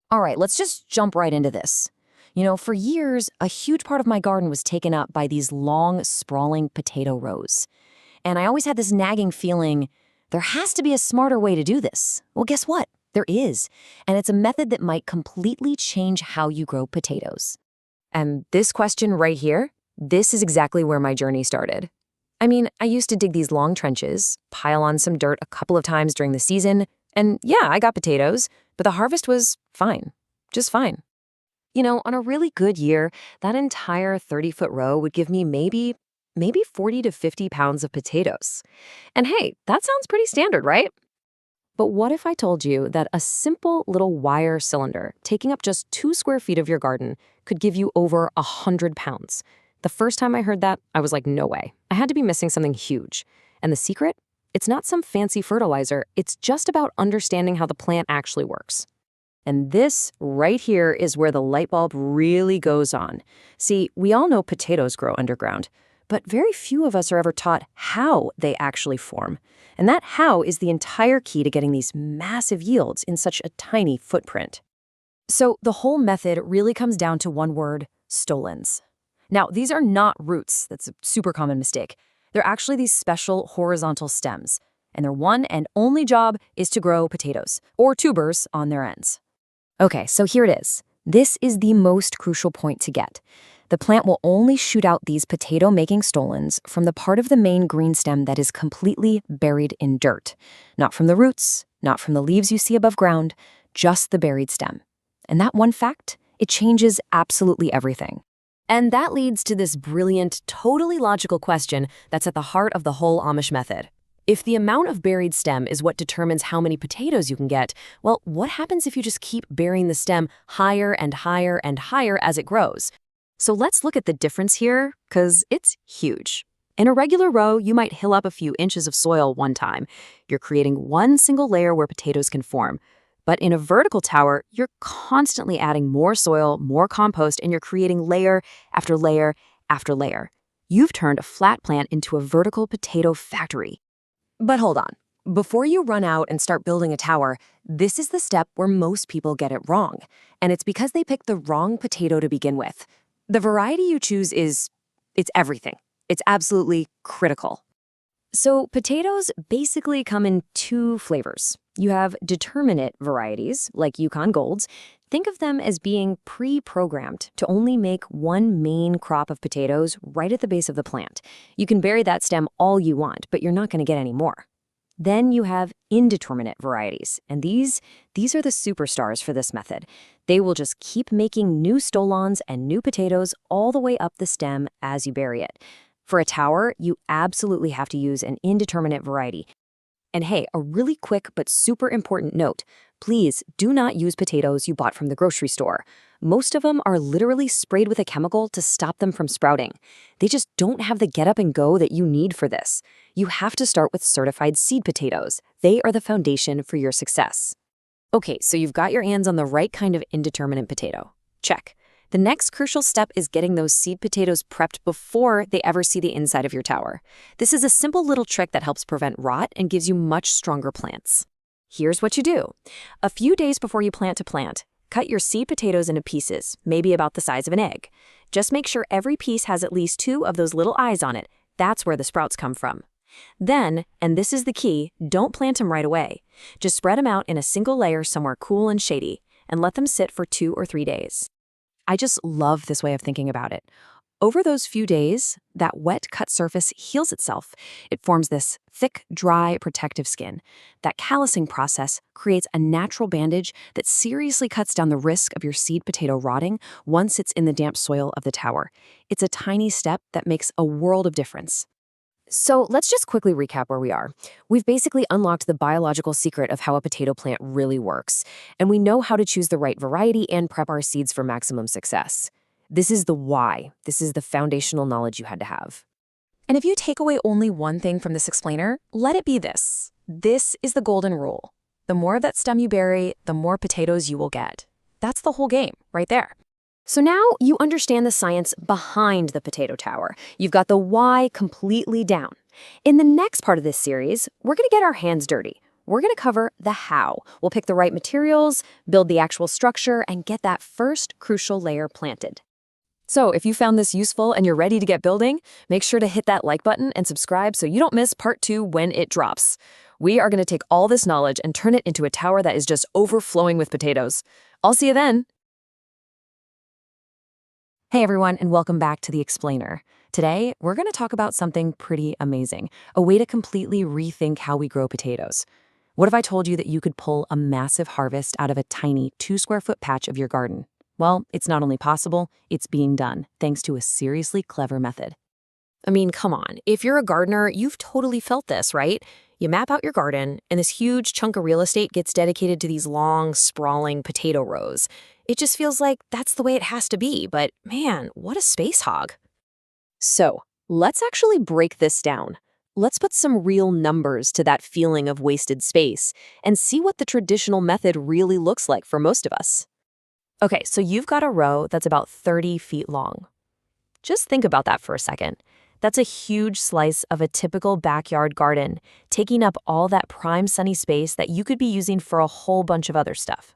All right, let's just jump right into this. For years, a huge part of my garden was taken up by these long, sprawling potato rows. And I always had this nagging feeling, there has to be a smarter way to do this. Well, guess what? There is. And it's a method that might completely change how you grow potatoes. And this question right here, this is exactly where my journey started. I mean, I used to dig these long trenches, pile on some dirt a couple of times during the season, and yeah, I got potatoes, but the harvest was fine, just fine. On a really good year, that entire 30-foot row would give me maybe 40 to 50 pounds of potatoes. And hey, that sounds pretty standard, right? But what if I told you that a simple little wire cylinder taking up just 2 square feet of your garden could give you over 100 pounds? The first time I heard that, I was like, no way. I had to be missing something huge. And the secret? It's not some fancy fertilizer. It's just about understanding how the plant actually works. And this right here is where the light bulb really goes on. See, we all know potatoes grow underground, but very few of us are ever taught how they actually form. And that how is the entire key to getting these massive yields in such a tiny footprint. So the whole method really comes down to one word: stolons. Now, these are not roots. That's a super common mistake. They're actually these special horizontal stems, and their one and only job is to grow potatoes, or tubers, on their ends. Okay, so here it is. This is the most crucial point to get. The plant will only shoot out these potato-making stolons from the part of the main green stem that is completely buried in dirt. Not from the roots, not from the leaves you see above ground, just the buried stem. And that one fact, it changes absolutely everything. And that leads to this brilliant, totally logical question that's at the heart of the whole Amish method. If the amount of buried stem is what determines how many potatoes you can get, well, what happens if you just keep burying the stem higher and higher and higher as it grows? So let's look at the difference here, because it's huge. In a regular row, you might hill up a few inches of soil one time. You're creating one single layer where potatoes can form. But in a vertical tower, you're constantly adding more soil, more compost, and you're creating layer after layer after layer. You've turned a flat plant into a vertical potato factory. But hold on. Before you run out and start building a tower, this is the step where most people get it wrong. And it's because they picked the wrong potato to begin with. The variety you choose it's everything. It's absolutely critical. So potatoes basically come in 2 flavors. You have determinate varieties, like Yukon Golds. Think of them as being pre-programmed to only make one main crop of potatoes right at the base of the plant. You can bury that stem all you want, but you're not going to get any more. Then you have indeterminate varieties, and these are the superstars for this method. They will just keep making new stolons and new potatoes all the way up the stem as you bury it. For a tower, you absolutely have to use an indeterminate variety. And hey, a really quick but super important note. Please do not use potatoes you bought from the grocery store. Most of them are literally sprayed with a chemical to stop them from sprouting. They just don't have the get up and go that you need for this. You have to start with certified seed potatoes. They are the foundation for your success. Okay, so you've got your hands on the right kind of indeterminate potato. Check. The next crucial step is getting those seed potatoes prepped before they ever see the inside of your tower. This is a simple little trick that helps prevent rot and gives you much stronger plants. Here's what you do. A few days before you plant, cut your seed potatoes into pieces, maybe about the size of an egg. Just make sure every piece has at least 2 of those little eyes on it. That's where the sprouts come from. Then, and this is the key, don't plant them right away. Just spread them out in a single layer somewhere cool and shady, and let them sit for 2 or 3 days. I just love this way of thinking about it. Over those few days, that wet cut surface heals itself. It forms this thick, dry, protective skin. That callousing process creates a natural bandage that seriously cuts down the risk of your seed potato rotting once it's in the damp soil of the tower. It's a tiny step that makes a world of difference. So let's just quickly recap where we are. We've basically unlocked the biological secret of how a potato plant really works, and we know how to choose the right variety and prep our seeds for maximum success. This is the why. This is the foundational knowledge you had to have. And if you take away only one thing from this explainer, let it be this. This is the golden rule. The more of that stem you bury, the more potatoes you will get. That's the whole game, right there. So now you understand the science behind the potato tower. You've got the why completely down. In the next part of this series, we're going to get our hands dirty. we're going to cover the how. We'll pick the right materials, build the actual structure, and get that first crucial layer planted. So if you found this useful and you're ready to get building, make sure to hit that like button and subscribe so you don't miss part 2 when it drops. We are going to take all this knowledge and turn it into a tower that is just overflowing with potatoes. I'll see you then. Hey everyone, and welcome back to The Explainer. Today, we're going to talk about something pretty amazing, a way to completely rethink how we grow potatoes. What if I told you that you could pull a massive harvest out of a tiny 2-square-foot patch of your garden? Well, it's not only possible, it's being done, thanks to a seriously clever method. I mean, come on, if you're a gardener, you've totally felt this, right? You map out your garden, and this huge chunk of real estate gets dedicated to these long, sprawling potato rows. It just feels like that's the way it has to be, but man, what a space hog. So, let's actually break this down. Let's put some real numbers to that feeling of wasted space and see what the traditional method really looks like for most of us. Okay, so you've got a row that's about 30 feet long. Just think about that for a second. That's a huge slice of a typical backyard garden, taking up all that prime sunny space that you could be using for a whole bunch of other stuff.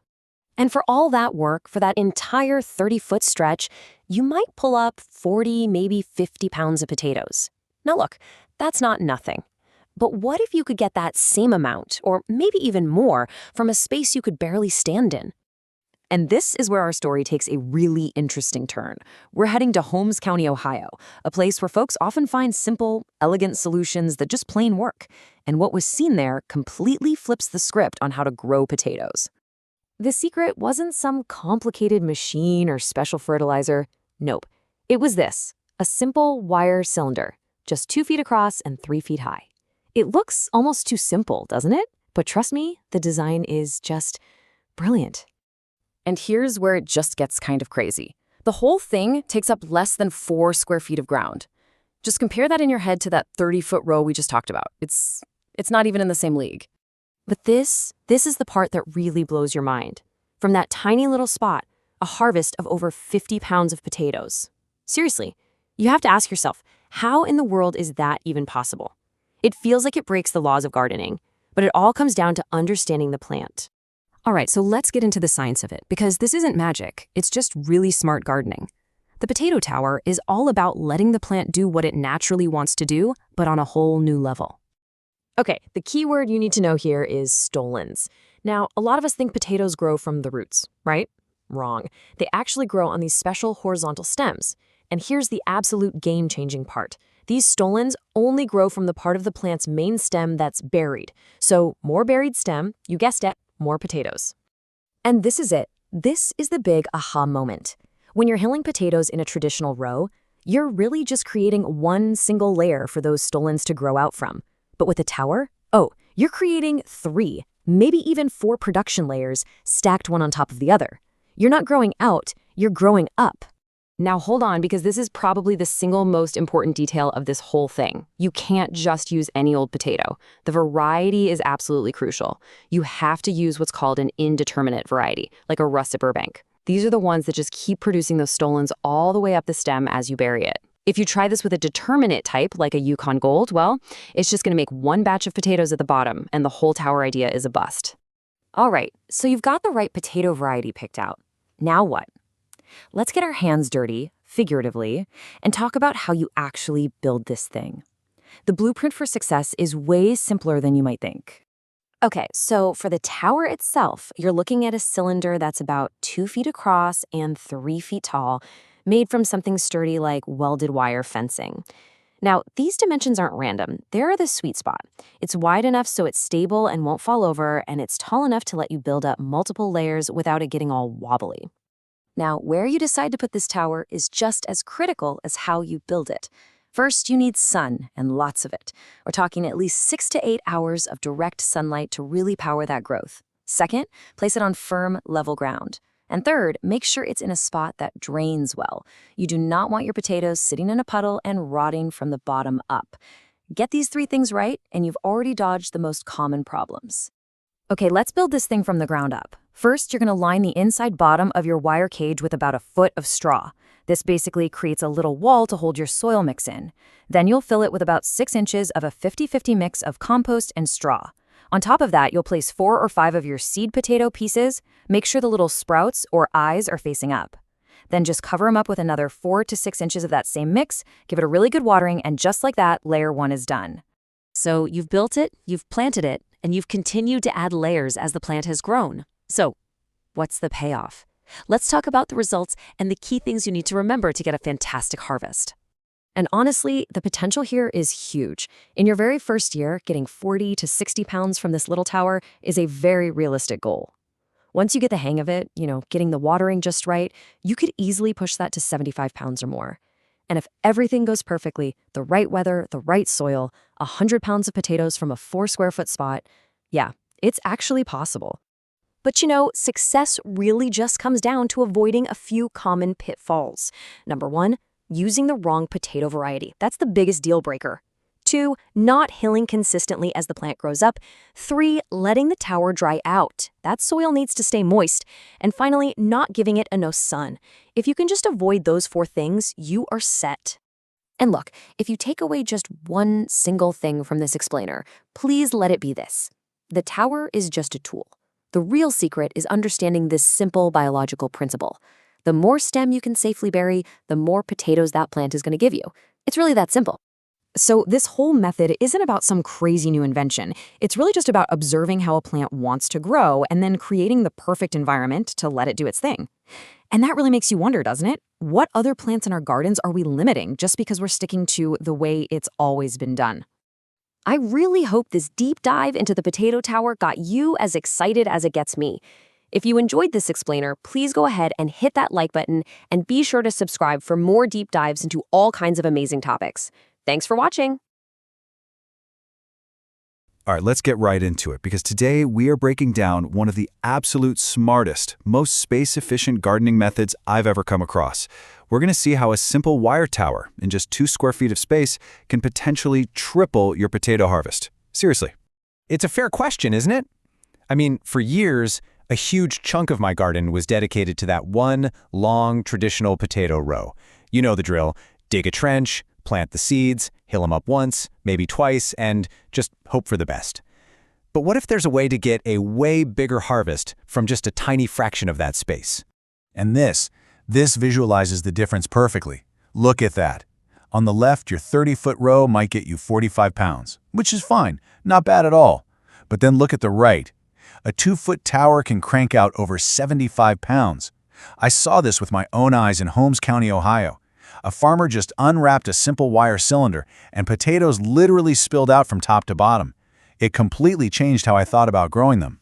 And for all that work, for that entire 30-foot stretch, you might pull up 40, maybe 50 pounds of potatoes. Now look, that's not nothing. But what if you could get that same amount, or maybe even more, from a space you could barely stand in? And this is where our story takes a really interesting turn. We're heading to Holmes County, Ohio, a place where folks often find simple, elegant solutions that just plain work. And what was seen there completely flips the script on how to grow potatoes. The secret wasn't some complicated machine or special fertilizer. Nope. It was this, a simple wire cylinder, just 2 feet across and 3 feet high. It looks almost too simple, doesn't it? But trust me, the design is just brilliant. And here's where it just gets kind of crazy. The whole thing takes up less than 4 square feet of ground. Just compare that in your head to that 30-foot row we just talked about. It's not even in the same league. But this is the part that really blows your mind. From that tiny little spot, a harvest of over 50 pounds of potatoes. Seriously, you have to ask yourself, how in the world is that even possible? It feels like it breaks the laws of gardening, but it all comes down to understanding the plant. All right, so let's get into the science of it, because this isn't magic, it's just really smart gardening. The potato tower is all about letting the plant do what it naturally wants to do, but on a whole new level. Okay, the key word you need to know here is stolons. Now, a lot of us think potatoes grow from the roots, right? Wrong. They actually grow on these special horizontal stems. And here's the absolute game-changing part. These stolons only grow from the part of the plant's main stem that's buried. So, more buried stem, you guessed it, more potatoes. And this is it. This is the big aha moment. When you're hilling potatoes in a traditional row, you're really just creating one single layer for those stolons to grow out from. But with a tower, you're creating 3, maybe even 4 production layers stacked one on top of the other. You're not growing out, you're growing up. Now hold on, because this is probably the single most important detail of this whole thing. You can't just use any old potato. The variety is absolutely crucial. You have to use what's called an indeterminate variety, like a russet Burbank. These are the ones that just keep producing those stolons all the way up the stem as you bury it. If you try this with a determinate type, like a Yukon Gold, well, it's just going to make one batch of potatoes at the bottom, and the whole tower idea is a bust. All right, so you've got the right potato variety picked out. Now what? Let's get our hands dirty, figuratively, and talk about how you actually build this thing. The blueprint for success is way simpler than you might think. Okay, so for the tower itself, you're looking at a cylinder that's about 2 feet across and 3 feet tall, made from something sturdy like welded wire fencing. Now, these dimensions aren't random. They're the sweet spot. It's wide enough so it's stable and won't fall over, and it's tall enough to let you build up multiple layers without it getting all wobbly. Now, where you decide to put this tower is just as critical as how you build it. First, you need sun, and lots of it. We're talking at least 6 to 8 hours of direct sunlight to really power that growth. Second, place it on firm, level ground. And third, make sure it's in a spot that drains well. You do not want your potatoes sitting in a puddle and rotting from the bottom up. Get these 3 things right, and you've already dodged the most common problems. Okay, let's build this thing from the ground up. First, you're going to line the inside bottom of your wire cage with about a foot of straw. This basically creates a little wall to hold your soil mix in. Then you'll fill it with about 6 inches of a 50-50 mix of compost and straw. On top of that, you'll place 4 or 5 of your seed potato pieces. Make sure the little sprouts or eyes are facing up. Then just cover them up with another 4 to 6 inches of that same mix, give it a really good watering, and just like that, layer 1 is done. So you've built it, you've planted it, and you've continued to add layers as the plant has grown. So what's the payoff? Let's talk about the results and the key things you need to remember to get a fantastic harvest. And honestly, the potential here is huge. In your very first year, getting 40 to 60 pounds from this little tower is a very realistic goal. Once you get the hang of it, getting the watering just right, you could easily push that to 75 pounds or more. And if everything goes perfectly, the right weather, the right soil, 100 pounds of potatoes from a 4 square foot spot, yeah, it's actually possible. But success really just comes down to avoiding a few common pitfalls. Number 1, using the wrong potato variety. That's the biggest deal breaker. 2, not hilling consistently as the plant grows up. 3, letting the tower dry out. That soil needs to stay moist. And finally, not giving it enough sun. If you can just avoid those 4 things, you are set. And look, if you take away just one single thing from this explainer, please let it be this. The tower is just a tool. The real secret is understanding this simple biological principle. The more stem you can safely bury, the more potatoes that plant is going to give you. It's really that simple. So this whole method isn't about some crazy new invention. It's really just about observing how a plant wants to grow and then creating the perfect environment to let it do its thing. And that really makes you wonder, doesn't it? What other plants in our gardens are we limiting just because we're sticking to the way it's always been done? I really hope this deep dive into the potato tower got you as excited as it gets me. If you enjoyed this explainer, please go ahead and hit that like button and be sure to subscribe for more deep dives into all kinds of amazing topics. Thanks for watching. All right, let's get right into it, because today we are breaking down one of the absolute smartest, most space-efficient gardening methods I've ever come across. We're going to see how a simple wire tower in just 2 square feet of space can potentially triple your potato harvest. Seriously. It's a fair question, isn't it? I mean, for years, a huge chunk of my garden was dedicated to that one long, traditional potato row. You know the drill. Dig a trench, plant the seeds, hill them up once, maybe twice, and just hope for the best. But what if there's a way to get a way bigger harvest from just a tiny fraction of that space? And this visualizes the difference perfectly. Look at that. On the left, your 30-foot row might get you 45 pounds, which is fine, not bad at all. But then look at the right. A 2-foot tower can crank out over 75 pounds. I saw this with my own eyes in Holmes County, Ohio. A farmer just unwrapped a simple wire cylinder, and potatoes literally spilled out from top to bottom. It completely changed how I thought about growing them.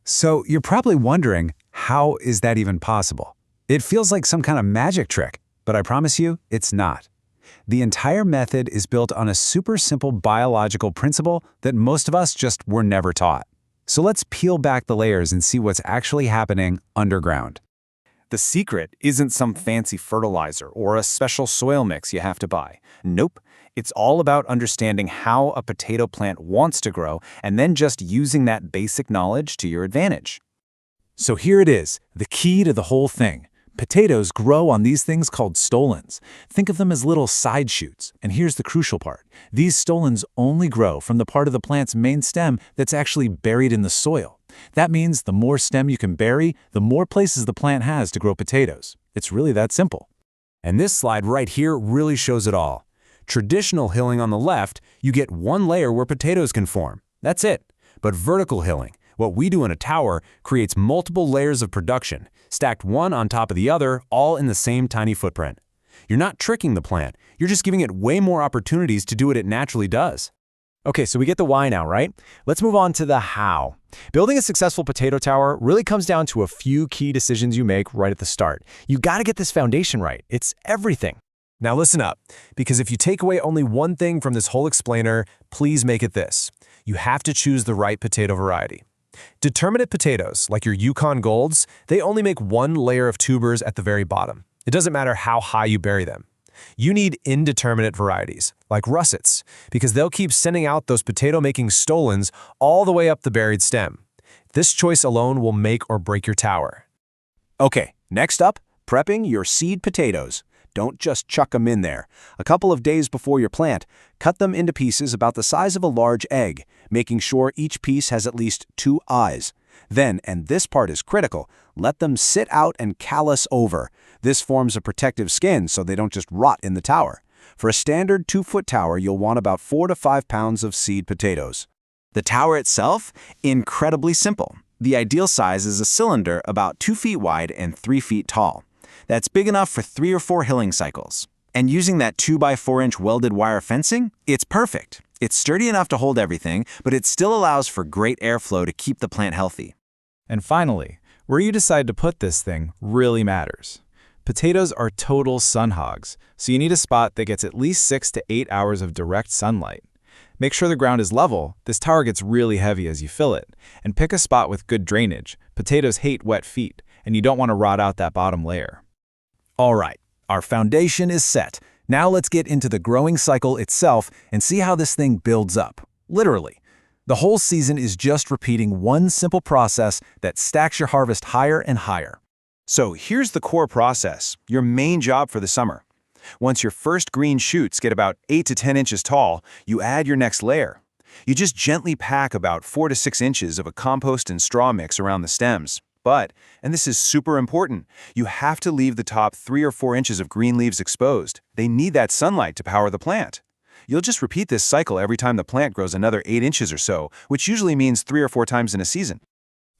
So you're probably wondering, how is that even possible? It feels like some kind of magic trick, but I promise you, it's not. The entire method is built on a super simple biological principle that most of us just were never taught. So let's peel back the layers and see what's actually happening underground. The secret isn't some fancy fertilizer or a special soil mix you have to buy. Nope. It's all about understanding how a potato plant wants to grow and then just using that basic knowledge to your advantage. So here it is, the key to the whole thing. Potatoes grow on these things called stolons. Think of them as little side shoots. And here's the crucial part. These stolons only grow from the part of the plant's main stem that's actually buried in the soil. That means the more stem you can bury, the more places the plant has to grow potatoes. It's really that simple. And this slide right here really shows it all. Traditional hilling on the left, you get one layer where potatoes can form. That's it. But vertical hilling, what we do in a tower, creates multiple layers of production, stacked one on top of the other, all in the same tiny footprint. You're not tricking the plant, you're just giving it way more opportunities to do what it naturally does. Okay, so we get the why now, right? Let's move on to the how. Building a successful potato tower really comes down to a few key decisions you make right at the start. You gotta get this foundation right. It's everything. Now listen up, because if you take away only one thing from this whole explainer, please make it this. You have to choose the right potato variety. Determinate potatoes, like your Yukon Golds, they only make one layer of tubers at the very bottom. It doesn't matter how high you bury them. You need indeterminate varieties, like russets, because they'll keep sending out those potato-making stolons all the way up the buried stem. This choice alone will make or break your tower. Okay, next up, prepping your seed potatoes. Don't just chuck them in there. A couple of days before your plant, cut them into pieces about the size of a large egg, making sure each piece has at least 2 eyes. Then, and this part is critical, let them sit out and callus over. This forms a protective skin so they don't just rot in the tower. For a standard 2-foot tower, you'll want about 4 to 5 pounds of seed potatoes. The tower itself? Incredibly simple. The ideal size is a cylinder about 2 feet wide and 3 feet tall. That's big enough for 3 or 4 hilling cycles. And using that 2x4-inch welded wire fencing, it's perfect. It's sturdy enough to hold everything, but it still allows for great airflow to keep the plant healthy. And finally, where you decide to put this thing really matters. Potatoes are total sun hogs, so you need a spot that gets at least 6 to 8 hours of direct sunlight. Make sure the ground is level. This tower gets really heavy as you fill it. And pick a spot with good drainage. Potatoes hate wet feet, and you don't want to rot out that bottom layer. All right, our foundation is set. Now let's get into the growing cycle itself and see how this thing builds up. Literally. The whole season is just repeating one simple process that stacks your harvest higher and higher. So here's the core process, your main job for the summer. Once your first green shoots get about 8 to 10 inches tall, you add your next layer. You just gently pack about 4 to 6 inches of a compost and straw mix around the stems. But, and this is super important, you have to leave the top 3 or 4 inches of green leaves exposed. They need that sunlight to power the plant. You'll just repeat this cycle every time the plant grows another 8 inches or so, which usually means 3 or 4 times in a season.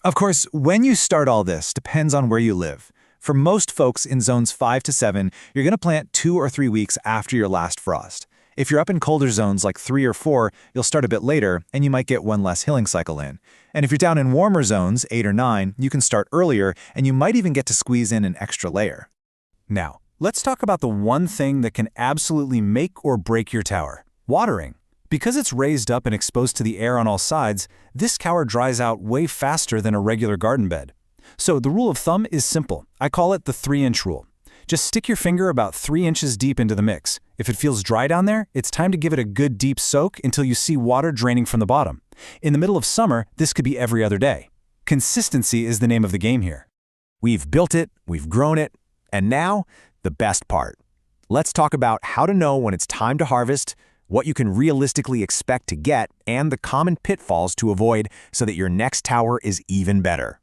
Of course, when you start all this depends on where you live. For most folks in zones 5 to 7, you're going to plant 2 or 3 weeks after your last frost. If you're up in colder zones like 3 or 4, you'll start a bit later, and you might get one less hilling cycle in. And if you're down in warmer zones, 8 or 9, you can start earlier, and you might even get to squeeze in an extra layer. Now, let's talk about the one thing that can absolutely make or break your tower: watering. Because it's raised up and exposed to the air on all sides, this tower dries out way faster than a regular garden bed. So the rule of thumb is simple. I call it the 3-inch rule. Just stick your finger about 3 inches deep into the mix. If it feels dry down there, it's time to give it a good deep soak until you see water draining from the bottom. In the middle of summer, this could be every other day. Consistency is the name of the game here. We've built it, we've grown it, and now, the best part. Let's talk about how to know when it's time to harvest, what you can realistically expect to get, and the common pitfalls to avoid so that your next tower is even better.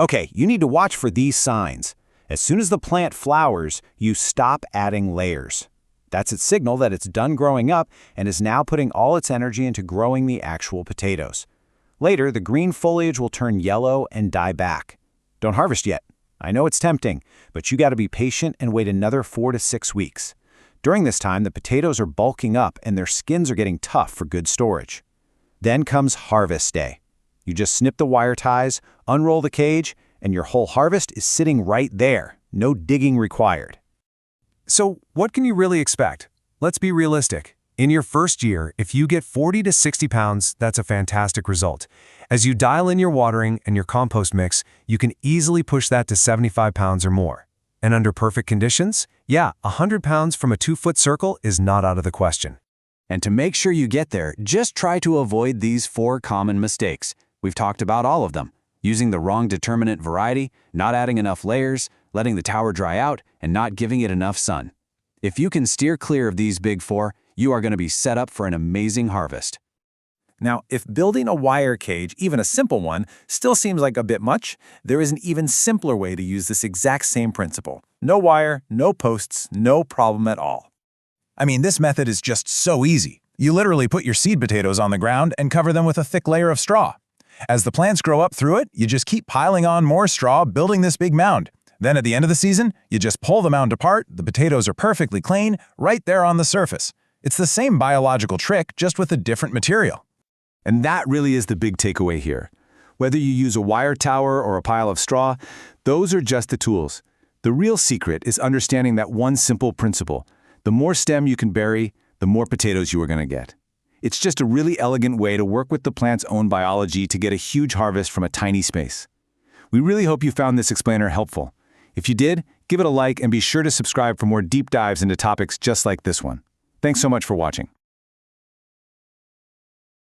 Okay, you need to watch for these signs. As soon as the plant flowers, you stop adding layers. That's its signal that it's done growing up and is now putting all its energy into growing the actual potatoes. Later, the green foliage will turn yellow and die back. Don't harvest yet. I know it's tempting, but you got to be patient and wait another 4 to 6 weeks. During this time, the potatoes are bulking up and their skins are getting tough for good storage. Then comes harvest day. You just snip the wire ties, unroll the cage, and your whole harvest is sitting right there. No digging required. So, what can you really expect? Let's be realistic. In your first year, if you get 40 to 60 pounds, that's a fantastic result. As you dial in your watering and your compost mix, you can easily push that to 75 pounds or more. And under perfect conditions, 100 pounds from a 2-foot circle is not out of the question. And to make sure you get there, just try to avoid these 4 common mistakes. We've talked about all of them. Using the wrong determinant variety, not adding enough layers, letting the tower dry out, and not giving it enough sun. If you can steer clear of these big 4, you are going to be set up for an amazing harvest. Now, if building a wire cage, even a simple one, still seems like a bit much, there is an even simpler way to use this exact same principle. No wire, no posts, no problem at all. I mean, this method is just so easy. You literally put your seed potatoes on the ground and cover them with a thick layer of straw. As the plants grow up through it, you just keep piling on more straw, building this big mound. Then at the end of the season, you just pull the mound apart, the potatoes are perfectly clean, right there on the surface. It's the same biological trick, just with a different material. And that really is the big takeaway here. Whether you use a wire tower or a pile of straw, those are just the tools. The real secret is understanding that one simple principle. The more stem you can bury, the more potatoes you are going to get. It's just a really elegant way to work with the plant's own biology to get a huge harvest from a tiny space. We really hope you found this explainer helpful. If you did, give it a like and be sure to subscribe for more deep dives into topics just like this one. Thanks so much for watching.